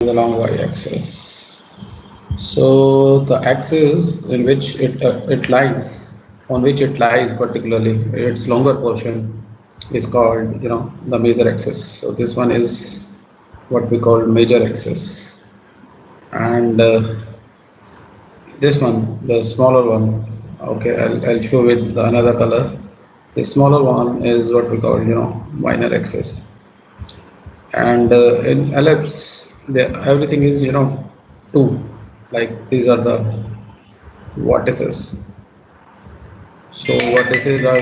along y-axis. So the axis in which it lies, on which it lies particularly, its longer portion is called, the major axis. So this one is what we call major axis, and this one, the smaller one. Okay, I'll show with the another color. The smaller one is what we call, minor axis, and in ellipse, everything is, two. Like these are the vertices. So vertices are,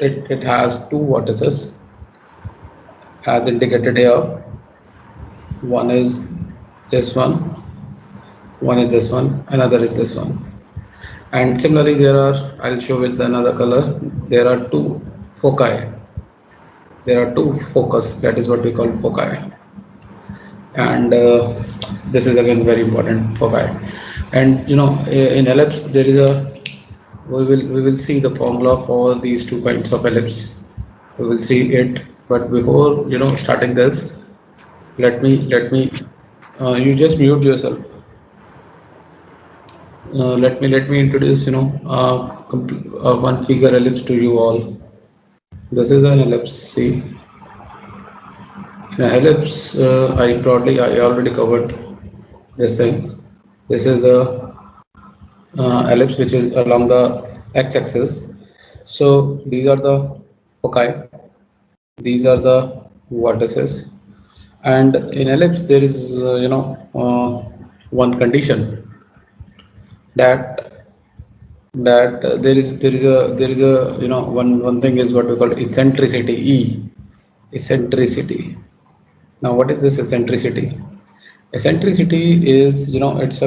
it has two vertices as indicated here. One is this one is this one, another is this one. And similarly, I'll show with another color, there are two foci. There are two focus, that is what we call foci. And this is again very important, foci. And in ellipse, there is a, we will see the formula for these two kinds of ellipse. We will see it, but before starting this, let me you just mute yourself. Let me introduce one figure ellipse to you all. This is an ellipse. See, in an ellipse, I already covered this thing. This is the ellipse which is along the x-axis. So these are the foci. These are the vertices. And in ellipse, there is one condition, that there is a one thing is what we call eccentricity, eccentricity. Now what is this eccentricity? Eccentricity is, it's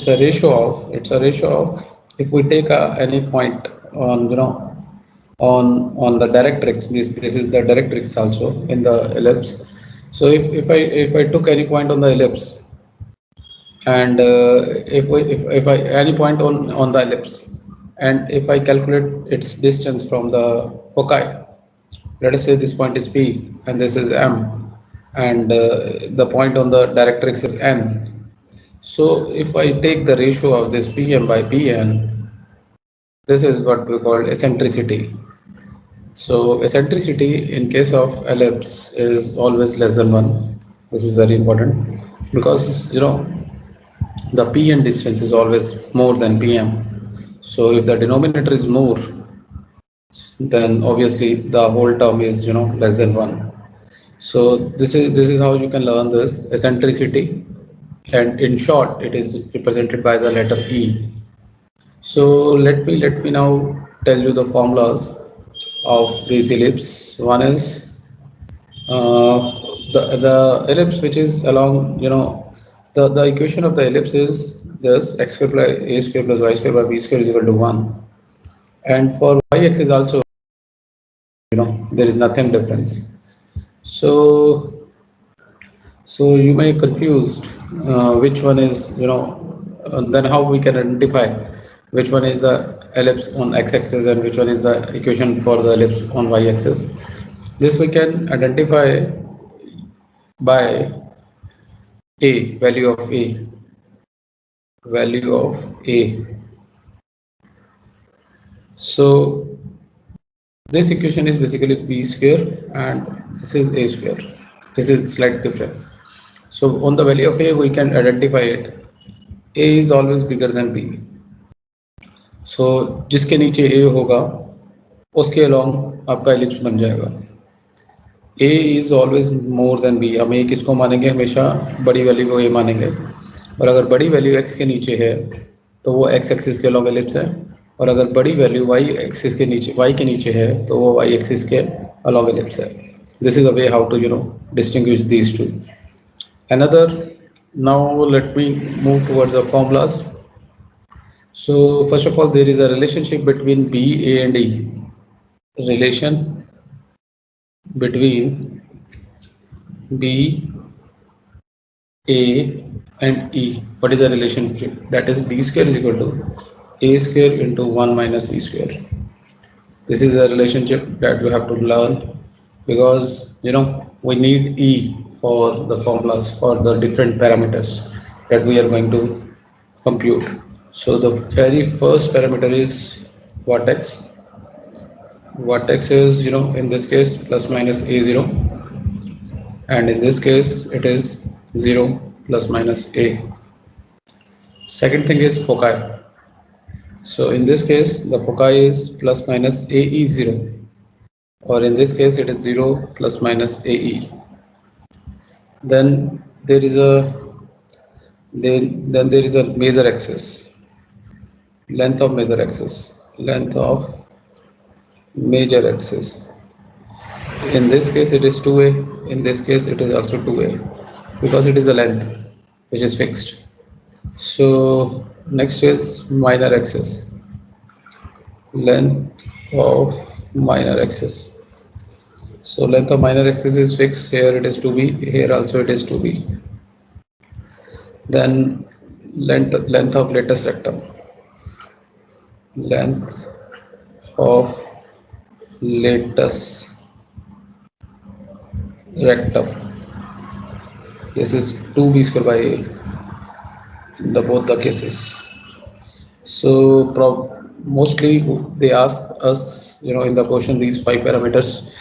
a ratio of, if we take any point on, on the directrix. This is the directrix also in the ellipse. So if I took any point on the ellipse, and if I any point on the ellipse, and if I calculate its distance from the foci, let us say this point is P and this is M, and the point on the directrix is N. So if I take the ratio of this Pm by Pn, this is what we call eccentricity. So eccentricity in case of ellipse is always less than 1. This is very important, because the Pn distance is always more than Pm. So if the denominator is more, then obviously the whole term is less than 1. So this is how you can learn this eccentricity, and in short, it is represented by the letter E. So let me now tell you the formulas of these ellipse. One is uh, the ellipse which is along, the equation of the ellipse is this: x square plus a square plus y square by b square is equal to 1. And for y-axis also, there is nothing difference. So you may confused which one is, then how we can identify which one is the ellipse on x-axis and which one is the equation for the ellipse on y-axis. This we can identify by a value of a value of a. So this equation is basically b square and this is a square. This is slight difference. So on the value of a we can identify it. A is always bigger than b. सो जिसके नीचे ए होगा उसके along आपका ellipse बन जाएगा. A is always more than B. हम A किसको मानेंगे? हमेशा बड़ी वैल्यू को ए मानेंगे. और अगर बड़ी वैल्यू एक्स के नीचे है तो वो एक्स एक्सिस के अलॉन्ग एलिप्स है. और अगर बड़ी वैल्यू वाई एक्सिस के नीचे, वाई के नीचे है तो वो वाई एक्सिस के अलॉन्ग एलिप्स है. This is a way how to distinguish these two. Another, now let me move towards the formulas. So first of all, there is a relationship between B, A and E. Relation between B, A and E. What is the relationship? That is B square is equal to A square into 1 minus E square. This is a relationship that you have to learn, because we need E or the formulas or the different parameters that we are going to compute. So the very first parameter is vertex. Vertex is, in this case plus minus a0, and in this case it is 0 plus minus a. Second thing is foci. So in this case the foci is plus minus ae0, or in this case it is 0 plus minus ae. Then there is a then there is a major axis, length of major axis. In this case it is 2a, in this case it is also 2a, because it is a length which is fixed. So next is minor axis, length of minor axis. So length of minor axis is fixed, here it is 2b, here also it is 2b. Then length of latus rectum, length of latus rectum, this is 2b square by a in the both the cases. So mostly they ask us, in the question these five parameters.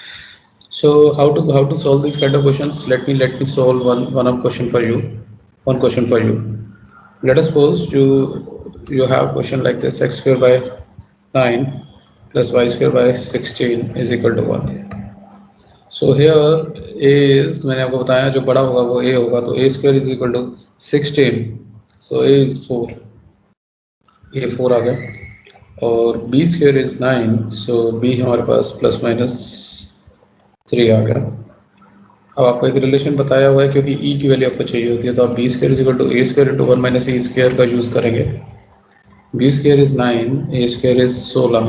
So how to solve these kind of questions? Let me solve one question for you. One question for you. Let us suppose you have question like this: x square by 9 plus y square by 16 is equal to 1. So here A is, मैंने आपको बताया जो बड़ा होगा वो A होगा, तो A square is equal to 16, so A is 4, A 4 आ गया, और B square is 9, so B हमारे पास प्लस माइनस 3 आ गया। अब आपको एक रिलेशन बताया हुआ है, क्योंकि ई की वैल्यू आपको चाहिए होती है, तो आप B square is equal to A square into 1 minus E square का यूज़ करेंगे। B square is 9, A square is 16,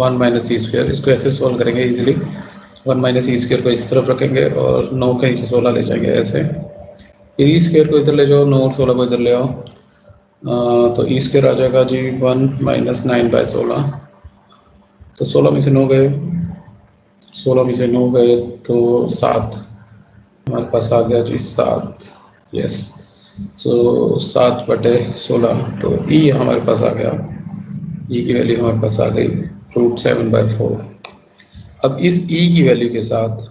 1 minus E square, इसको ऐसे सॉल्व करेंगे इजीली। 1 माइनस ई स्क्वायर को इस तरफ रखेंगे और 9 के नीचे 16 ले जाएंगे ऐसे, फिर ई स्क्वायर को इधर ले जाओ, 9 और 16 को इधर ले आओ, तो ई स्क्वायर आ जाएगा जी 1 माइनस 9 बाय 16, तो 16 में से 9 गए, 16 में से 9 गए तो 7, हमारे पास आ गया जी 7, यस। सो 7/16, तो ई हमारे पास आ गया, ई की वैल्यू हमारे पास आ गई √7/4। अब इस ई की वैल्यू के साथ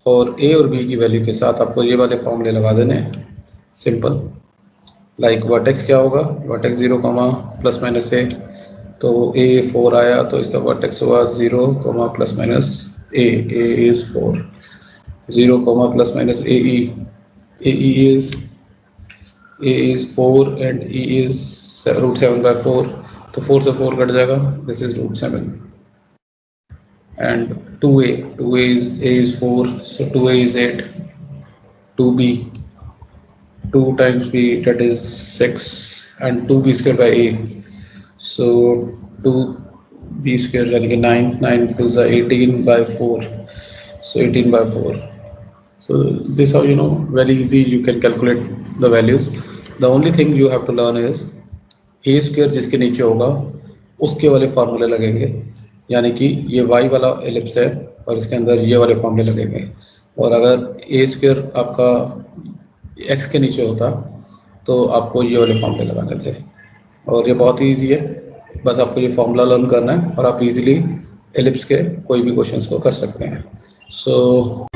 और ए और बी की वैल्यू के साथ आपको ये वाले फॉर्मूले लगा देने हैं, सिंपल। लाइक वर्टेक्स क्या होगा, वर्टेक्स 0 प्लस माइनस ए, तो ए 4 आया तो इसका वर्टेक्स हुआ 0 plus minus A is 4, 0 plus minus A is 4 and E is √7/4, तो 4 से 4 कट जाएगा, this is √7, and 2a is 4, so 2a is 8, 2b 2 times b, that is 6, and 2b square by a, so 2b square यानी कि 9, 9 2 is 18/4, so 18/4. So this how very easy you can calculate the values. The only thing you have to learn is A square जिसके नीचे होगा उसके वाले फार्मूले लगेंगे, यानी कि ये वाई वाला एलिप्स है और इसके अंदर ये वाले फार्मूले लगेंगे, और अगर ए स्क्वायर आपका एक्स के नीचे होता तो आपको ये वाले फार्मूले लगाने थे, और ये बहुत ही ईजी है, बस आपको ये फार्मूला लर्न करना है और आप इजीली एलिप्स के कोई भी क्वेश्चंस को कर सकते हैं। सो